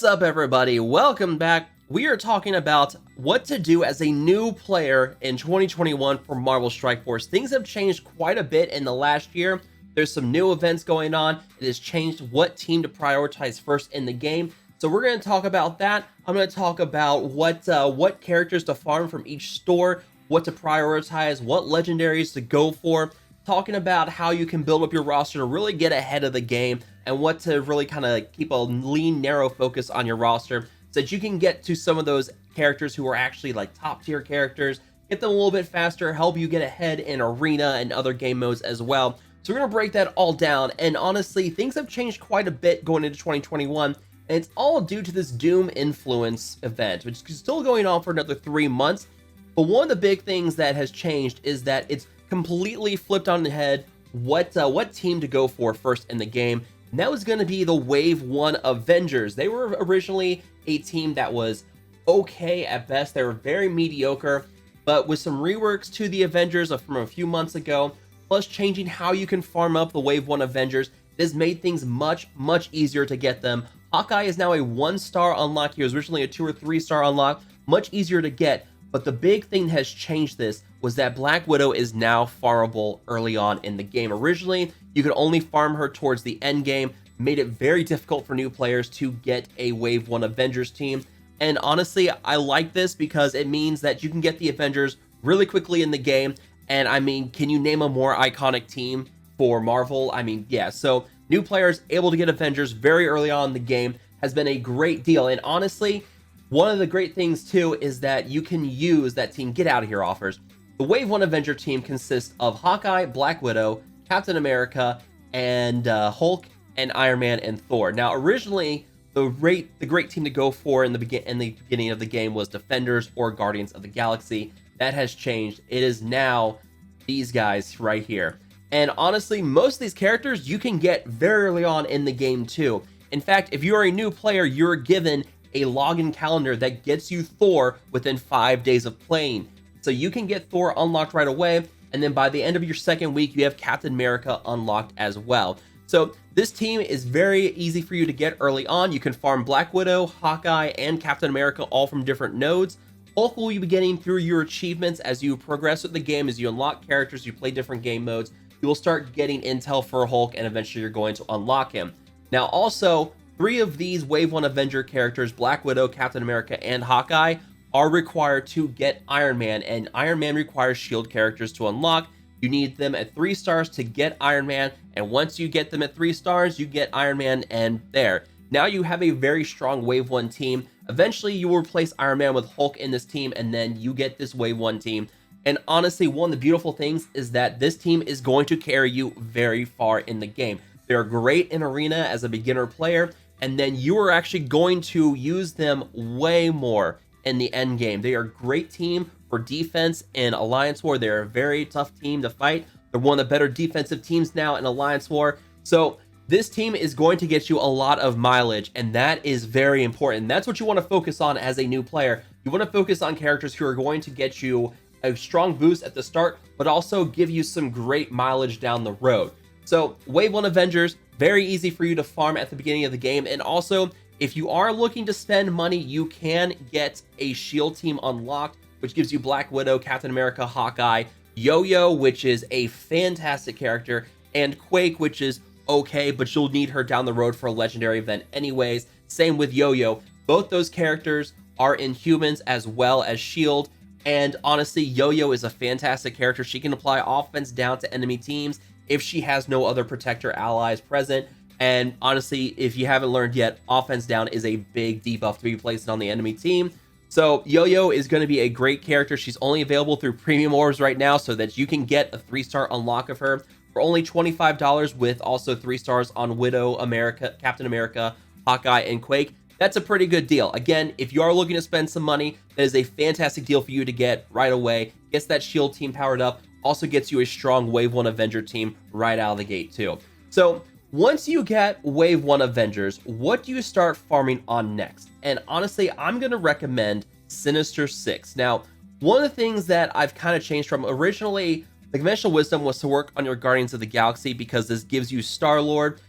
What's up, everybody? Welcome back. We are talking about what to do as a new player in 2021 for Marvel Strike Force. Things have changed quite a bit in the last year. There's some new events going on. It has changed what team to prioritize first in the game. So we're going to talk about that. I'm going to talk about what characters to farm from each store, what to prioritize, what legendaries to go for, talking about how you can build up your roster to really get ahead of the game and what to really kind of keep a lean, narrow focus on your roster so that you can get to some of those characters who are actually like top tier characters, get them a little bit faster, help you get ahead in arena and other game modes as well. So we're going to break that all down. And honestly, things have changed quite a bit going into 2021. And it's all due to this Doom Influence event, which is still going on for another 3 months. But one of the big things that has changed is that it's completely flipped on the head what team to go for first in the game. And that was going to be the Wave 1 Avengers. They were originally a team that was okay at best. They were very mediocre, but with some reworks to the Avengers from a few months ago, plus changing how you can farm up the Wave 1 Avengers, it has made things much easier to get them. Hawkeye is now a 1-star unlock. He was originally a 2 or 3-star unlock, much easier to get. But the big thing that has changed this was that Black Widow is now farmable early on in the game. Originally, you could only farm her towards the end game, made it very difficult for new players to get a Wave 1 Avengers team. And honestly, I like this because it means that you can get the Avengers really quickly in the game. And I mean, can you name a more iconic team for Marvel? I mean, yeah, so new players able to get Avengers very early on in the game has been a great deal. And honestly, one of the great things too is that you can use that team Get Out of Here offers. The Wave 1 Avenger team consists of Hawkeye, Black Widow, Captain America, and Hulk, and Iron Man, and Thor. Now, originally, the great team to go for in the beginning of the game was Defenders or Guardians of the Galaxy. That has changed. It is now these guys right here. And honestly, most of these characters you can get very early on in the game too. In fact, if you are a new player, you're given a login calendar that gets you Thor within 5 days of playing. So you can get Thor unlocked right away, and then by the end of your second week, you have Captain America unlocked as well. So this team is very easy for you to get early on. You can farm Black Widow, Hawkeye, and Captain America all from different nodes. Hulk will be getting through your achievements as you progress with the game, as you unlock characters, you play different game modes. You will start getting intel for Hulk, and eventually you're going to unlock him. Now also, 3 of these Wave 1 Avenger characters, Black Widow, Captain America, and Hawkeye, are required to get Iron Man, and Iron Man requires shield characters to unlock. You need them at 3 stars to get Iron Man, and once you get them at 3 stars, you get Iron Man, and there. Now you have a very strong Wave 1 team. Eventually, you will replace Iron Man with Hulk in this team, and then you get this Wave 1 team. And honestly, one of the beautiful things is that this team is going to carry you very far in the game. They're great in Arena as a beginner player, and then you are actually going to use them way more in the end game. They are a great team for defense in Alliance War. They're a very tough team to fight. They're one of the better defensive teams now in Alliance War. So this team is going to get you a lot of mileage, and that is very important. That's what you want to focus on as a new player. You want to focus on characters who are going to get you a strong boost at the start, but also give you some great mileage down the road. So Wave 1 Avengers, very easy for you to farm at the beginning of the game. And also, if you are looking to spend money, you can get a shield team unlocked, which gives you Black Widow, Captain America, Hawkeye, Yo-Yo, which is a fantastic character, and Quake, which is okay, but you'll need her down the road for a legendary event anyways. Same with Yo-Yo. Both those characters are Inhumans as well as shield. And honestly, Yo-Yo is a fantastic character. She can apply offense down to enemy teams if she has no other protector allies present. And honestly, if you haven't learned yet, offense down is a big debuff to be placed on the enemy team. So Yo-Yo is going to be a great character. She's only available through premium orbs right now, so that you can get a 3-star unlock of her for only $25, with also 3 stars on Widow, America, Captain America, Hawkeye, and Quake. That's a pretty good deal. Again, if you are looking to spend some money, that is a fantastic deal for you to get right away. Gets that shield team powered up, also gets you a strong Wave 1 Avenger team right out of the gate too. So once you get Wave 1 Avengers, what do you start farming on next? And honestly, I'm going to recommend Sinister Six. Now, one of the things that I've kind of changed from originally, the conventional wisdom was to work on your Guardians of the Galaxy because this gives you Star-Lord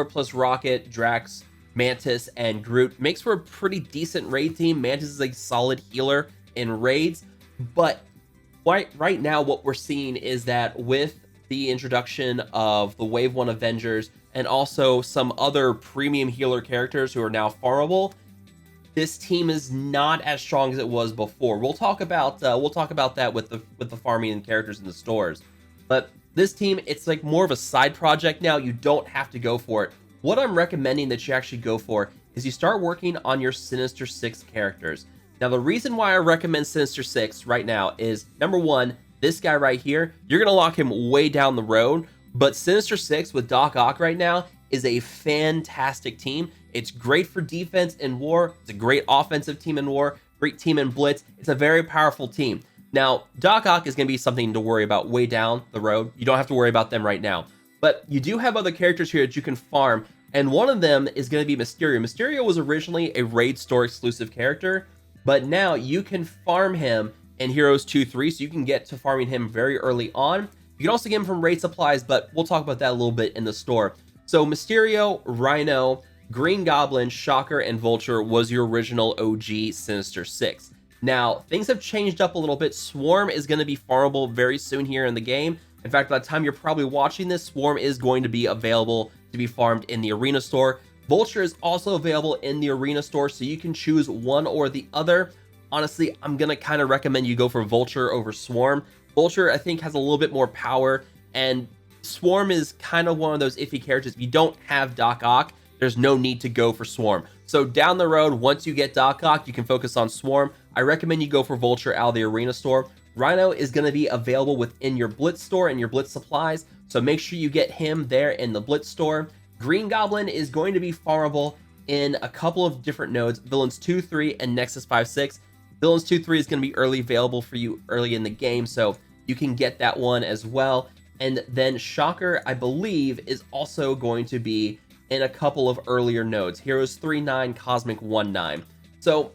plus Rocket, Drax, Mantis and Groot. Makes for a pretty decent raid team. Mantis is a solid healer in raids, but right now what we're seeing is that with the introduction of the Wave 1 Avengers and also some other premium healer characters who are now farmable, this team is not as strong as it was before. We'll talk about that with the farming and characters in the stores. But this team, it's like more of a side project now. You don't have to go for it. What I'm recommending that you actually go for is you start working on your Sinister Six characters. Now, the reason why I recommend Sinister Six right now is, number one, this guy right here, you're going to lock him way down the road, but Sinister Six with Doc Ock right now is a fantastic team. It's great for defense in war. It's a great offensive team in war, great team in blitz. It's a very powerful team. Now, Doc Ock is going to be something to worry about way down the road. You don't have to worry about them right now. But you do have other characters here that you can farm, and one of them is going to be Mysterio. Mysterio was originally a Raid Store exclusive character, but now you can farm him in Heroes 2-3, so you can get to farming him very early on. You can also get him from raid supplies, but we'll talk about that a little bit in the store. So Mysterio, Rhino, Green Goblin, Shocker, and Vulture was your original OG Sinister Six. Now, things have changed up a little bit. Swarm is going to be farmable very soon here in the game. In fact, by the time you're probably watching this, Swarm is going to be available to be farmed in the Arena Store. Vulture is also available in the Arena Store, so you can choose one or the other. Honestly, I'm going to kind of recommend you go for Vulture over Swarm. Vulture, I think, has a little bit more power, and Swarm is kind of one of those iffy characters. If you don't have Doc Ock, there's no need to go for Swarm. So down the road, once you get Doc Ock, you can focus on Swarm. I recommend you go for Vulture out of the Arena Store. Rhino is going to be available within your Blitz store and your Blitz supplies, so make sure you get him there in the Blitz store. Green Goblin is going to be farmable in a couple of different nodes, Villains 2-3 and Nexus 5-6. Villains 2-3 is going to be early available for you early in the game, so you can get that one as well. And then Shocker, I believe, is also going to be in a couple of earlier nodes, Heroes 3-9, Cosmic 1-9. So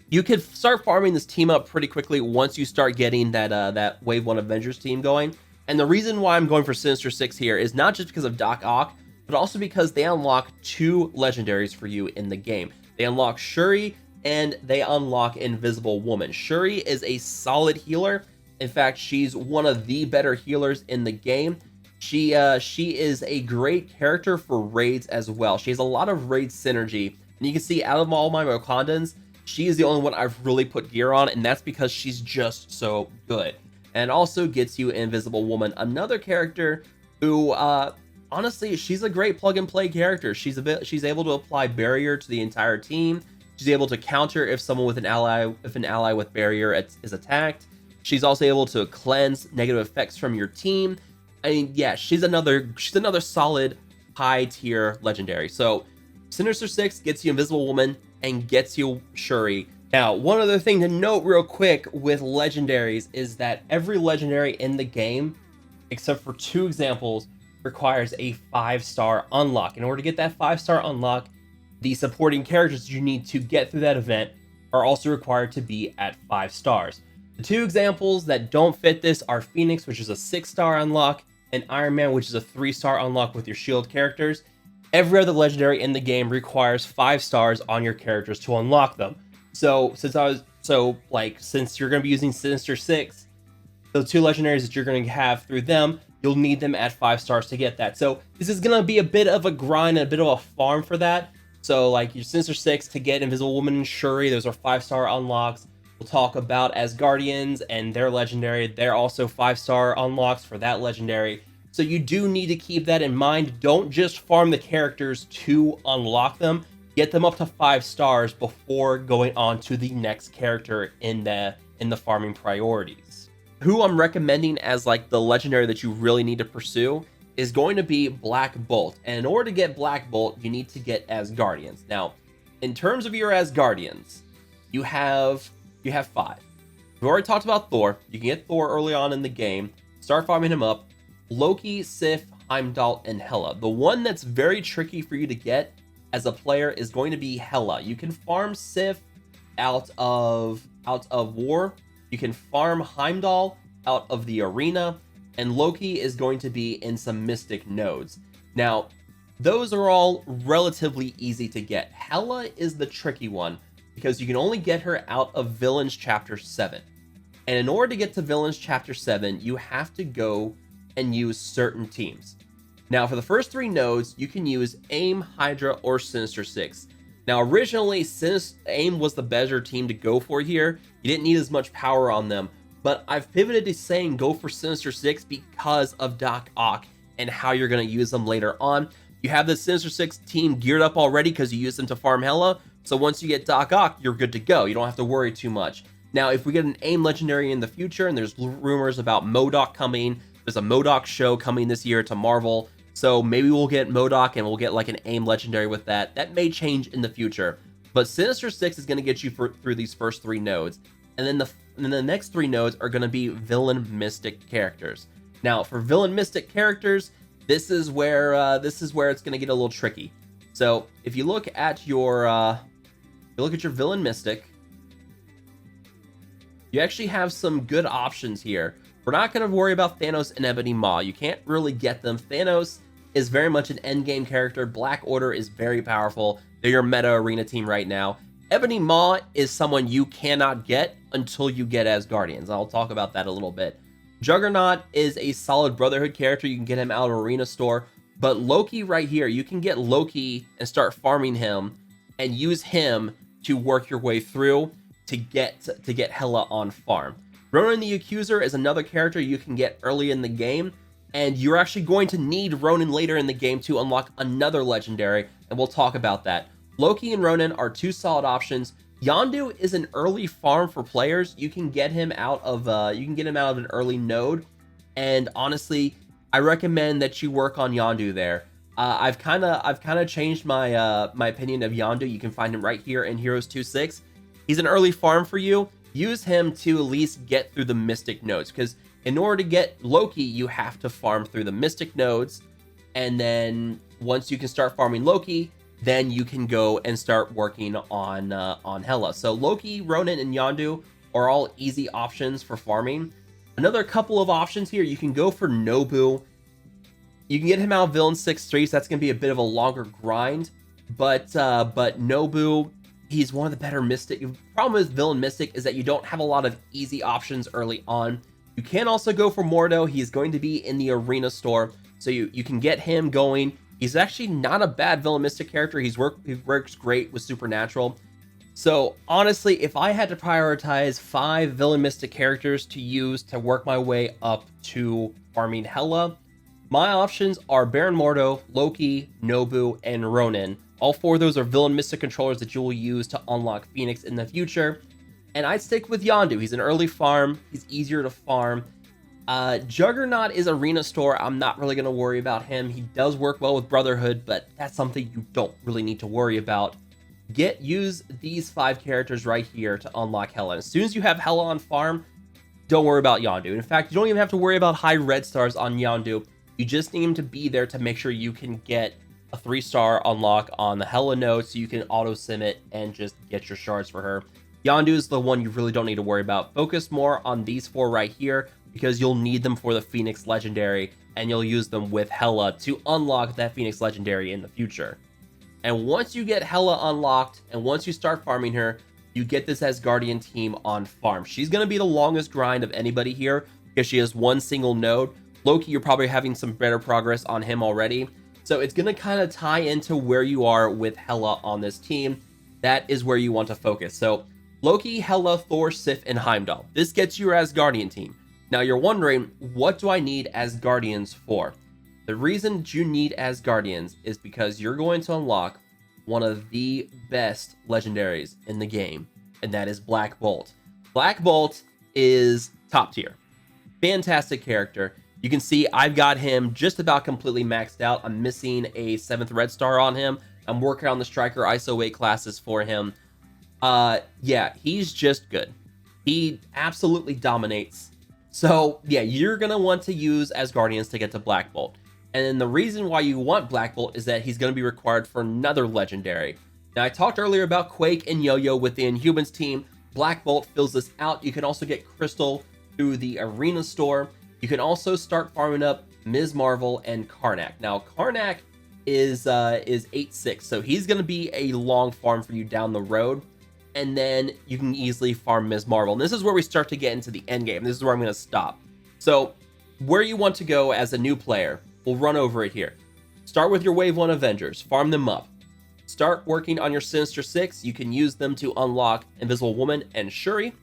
you could start farming this team up pretty quickly once you start getting that Wave 1 Avengers team going. And the reason why I'm going for Sinister Six here is not just because of Doc Ock, but also because they unlock two legendaries for you in the game. They unlock Shuri and they unlock Invisible Woman. Shuri is a solid healer. In fact, she's one of the better healers in the game. She is a great character for raids as well. She has a lot of raid synergy. And you can see out of all my Wakandans, she is the only one I've really put gear on, and that's because she's just so good. And also gets you Invisible Woman, another character who, honestly, she's a great plug-and-play character. She's able to apply barrier to the entire team. She's able to counter if someone with an ally with barrier is attacked. She's also able to cleanse negative effects from your team. I mean, yeah, she's another solid high-tier legendary. So Sinister Six gets you Invisible Woman and gets you Shuri. Now, one other thing to note real quick with legendaries is that every legendary in the game, except for two examples, requires a 5-star unlock. In order to get that 5-star unlock, the supporting characters you need to get through that event are also required to be at 5 stars. The two examples that don't fit this are Phoenix, which is a 6-star unlock, and Iron Man, which is a 3-star unlock with your shield characters. Every other legendary in the game requires 5 stars on your characters to unlock them. So since you're going to be using Sinister Six, the two legendaries that you're going to have through them, you'll need them at 5 stars to get that. So this is going to be a bit of a grind and a bit of a farm for that. So like your Sinister Six to get Invisible Woman and Shuri, those are 5-star unlocks. We'll talk about Asgardians and their legendary. They're also 5-star unlocks for that legendary. So you do need to keep that in mind. Don't just farm the characters to unlock them. Get them up to 5 stars before going on to the next character in the farming priorities. Who I'm recommending as like the legendary that you really need to pursue is going to be Black Bolt. And in order to get Black Bolt, you need to get Asgardians. Now, in terms of your Asgardians, you have 5. We've already talked about Thor. You can get Thor early on in the game. Start farming him up. Loki, Sif, Heimdall, and Hela. The one that's very tricky for you to get as a player is going to be Hela. You can farm Sif out of War. You can farm Heimdall out of the arena, and Loki is going to be in some Mystic nodes. Now, those are all relatively easy to get. Hela is the tricky one because you can only get her out of Villains Chapter 7. And in order to get to Villains Chapter 7, you have to go and use certain teams. Now, for the first 3 nodes, you can use AIM, Hydra, or Sinister Six. Now, originally, AIM was the better team to go for here. You didn't need as much power on them, but I've pivoted to saying go for Sinister Six because of Doc Ock and how you're going to use them later on. You have the Sinister Six team geared up already because you use them to farm Hela, so once you get Doc Ock, you're good to go. You don't have to worry too much. Now, if we get an AIM legendary in the future, and there's rumors about MODOK coming, there's a MODOK show coming this year to Marvel, so maybe we'll get MODOK and we'll get like an AIM legendary with that. That may change in the future, but Sinister Six is going to get you through these first 3 nodes, and then the next 3 nodes are going to be villain mystic characters. Now, for villain mystic characters, this is where it's going to get a little tricky. So if you look at your villain mystic, you actually have some good options here. We're not going to worry about Thanos and Ebony Maw. You can't really get them. Thanos is very much an endgame character. Black Order is very powerful. They're your meta arena team right now. Ebony Maw is someone you cannot get until you get Asgardians. I'll talk about that a little bit. Juggernaut is a solid Brotherhood character. You can get him out of Arena Store. But Loki right here, you can get Loki and start farming him and use him to work your way through to get Hela on farm. Ronan the Accuser is another character you can get early in the game, and you're actually going to need Ronan later in the game to unlock another legendary, and we'll talk about that. Loki and Ronan are 2 solid options. Yondu is an early farm for players. You can get him out of an early node, and honestly, I recommend that you work on Yondu there. I've kind of changed my my opinion of Yondu. You can find him right here in Heroes 2.6. He's an early farm for you. Use him to at least get through the Mystic nodes, because in order to get Loki, you have to farm through the Mystic nodes, and then once you can start farming Loki, then you can go and start working on Hela. So Loki, Ronan, and Yondu are all easy options for farming. Another couple of options here, you can go for Nobu. You can get him out of Villain 6-3, so that's going to be a bit of a longer grind, but Nobu, he's one of the better Mystic. The problem with Villain Mystic is that you don't have a lot of easy options early on. You can also go for Mordo. He's going to be in the Arena Store, so you can get him going. He's actually not a bad Villain Mystic character. He works great with Supernatural. So honestly, if I had to prioritize 5 Villain Mystic characters to use to work my way up to farming Hela, my options are Baron Mordo, Loki, Nobu, and Ronan. All 4 of those are Villain Mystic controllers that you will use to unlock Phoenix in the future. And I'd stick with Yondu. He's an early farm. He's easier to farm. Juggernaut is Arena Store. I'm not really going to worry about him. He does work well with Brotherhood, but that's something you don't really need to worry about. Use these 5 characters right here to unlock Hela. As soon as you have Hela on farm, don't worry about Yondu. In fact, you don't even have to worry about high red stars on Yondu. You just need him to be there to make sure you can get a 3-star unlock on the Hela node so you can auto-sim it and just get your shards for her. Yondu is the one you really don't need to worry about. Focus more on these 4 right here because you'll need them for the Phoenix Legendary, and you'll use them with Hela to unlock that Phoenix Legendary in the future. And once you get Hela unlocked, and once you start farming her, you get this Asgardian team on farm. She's going to be the longest grind of anybody here because she has 1 single node. Loki, you're probably having some better progress on him already. So it's going to kind of tie into where you are with Hela on this team. That is where you want to focus. So Loki, Hela, Thor, Sif, and Heimdall. This gets your Asgardian team. Now you're wondering, what do I need Asgardians for? The reason that you need Asgardians is because you're going to unlock one of the best legendaries in the game, and that is Black Bolt. Black Bolt is top tier. Fantastic character. You can see I've got him just about completely maxed out. I'm missing a 7th red star on him. I'm working on the Striker ISO 8 classes for him. Yeah, he's just good. He absolutely dominates. So yeah, you're going to want to use Asgardians to get to Black Bolt. And then the reason why you want Black Bolt is that he's going to be required for another legendary. Now I talked earlier about Quake and Yo-Yo with the Inhumans team. Black Bolt fills this out. You can also get Crystal through the Arena Store. You can also start farming up Ms. Marvel and Karnak. Now, Karnak is 8-6, so he's going to be a long farm for you down the road, and then you can easily farm Ms. Marvel. And this is where we start to get into the end game. This is where I'm going to stop. So where you want to go as a new player, we'll run over it here. Start with your Wave 1 Avengers, farm them up. Start working on your Sinister Six. You can use them to unlock Invisible Woman and Shuri,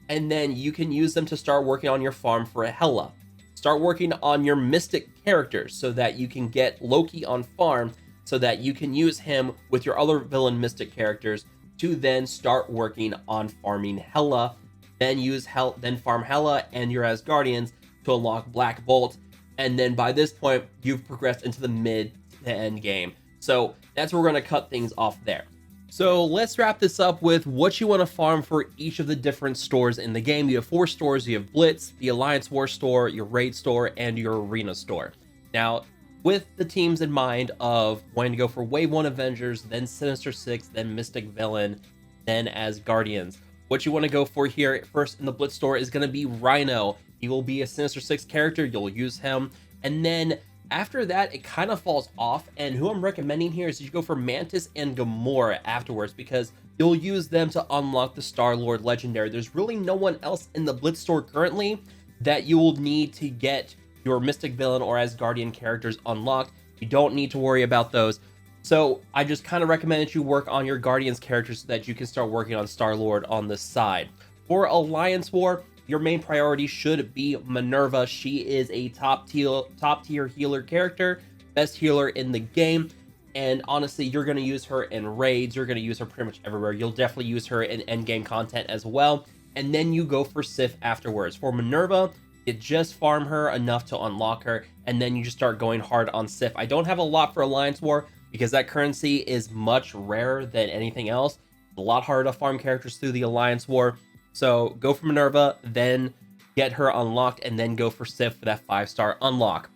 and then you can use them to start working on your farm for Hela. Start working on your Mystic characters so that you can get Loki on farm, so that you can use him with your other villain Mystic characters to then start working on farming Hela. Then farm Hela and your Asgardians to unlock Black Bolt, and then by this point you've progressed into the mid to end game. So that's where we're going to cut things off there. So let's wrap this up with what you want to farm for each of the different stores in the game. You have 4 stores. You have Blitz, the Alliance War store, your Raid store, and your Arena store. Now, with the teams in mind of wanting to go for Wave 1 Avengers, then Sinister Six, then Mystic Villain, then Asgardians, what you want to go for here first in the Blitz store is going to be Rhino. He will be a Sinister Six character. You'll use him. And then after that, it kind of falls off, and who I'm recommending here is you go for Mantis and Gamora afterwards, because you'll use them to unlock the Star-Lord Legendary. There's really no one else in the Blitz store currently that you will need to get your Mystic Villain or Asgardian characters unlocked. You don't need to worry about those. So I just kind of recommend that you work on your Guardians characters so that you can start working on Star-Lord on the side. For Alliance War, your main priority should be Minerva. She is a top tier healer character, best healer in the game, and honestly, you're going to use her in raids. You're going to use her pretty much everywhere. You'll definitely use her in endgame content as well, and then you go for Sif afterwards. For Minerva, you just farm her enough to unlock her, and then you just start going hard on Sif. I don't have a lot for Alliance War because that currency is much rarer than anything else. It's a lot harder to farm characters through the Alliance War. So go for Minerva, then get her unlocked, and then go for Sif for that 5-star unlock.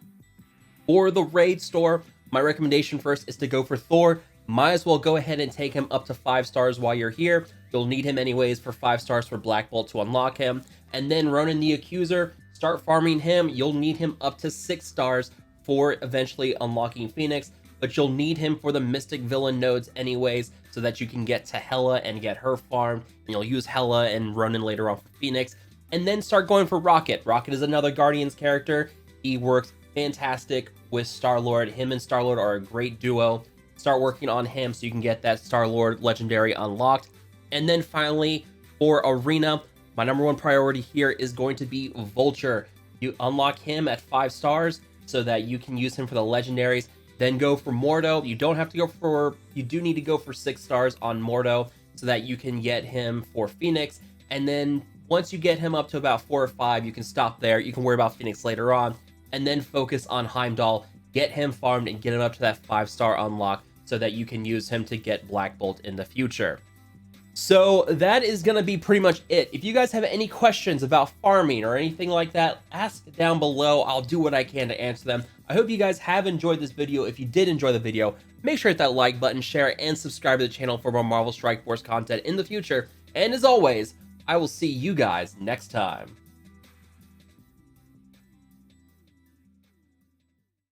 For the Raid store, my recommendation first is to go for Thor. Might as well go ahead and take him up to 5 stars while you're here. You'll need him anyways for 5 stars for Black Bolt to unlock him. And then Ronan the Accuser, start farming him. You'll need him up to 6 stars for eventually unlocking Phoenix, but you'll need him for the Mystic Villain nodes anyways, so that you can get to Hela and get her farmed, and you'll use Hela and Ronan later on for Phoenix, and then start going for Rocket. Rocket is another Guardians character. He works fantastic with Star-Lord. Him and Star-Lord are a great duo. Start working on him so you can get that Star-Lord Legendary unlocked. And then finally, for Arena, my number 1 priority here is going to be Vulture. You unlock him at 5 stars so that you can use him for the Legendaries. Then go for Mordo. You do need to go for 6 stars on Mordo so that you can get him for Phoenix. And then once you get him up to about 4 or 5, you can stop there. You can worry about Phoenix later on, and then focus on Heimdall. Get him farmed and get him up to that 5-star unlock so that you can use him to get Black Bolt in the future. So that is going to be pretty much it. If you guys have any questions about farming or anything like that, ask down below. I'll do what I can to answer them. I hope you guys have enjoyed this video. If you did enjoy the video, make sure to hit that like button, share, and subscribe to the channel for more Marvel Strike Force content in the future. And as always, I will see you guys next time.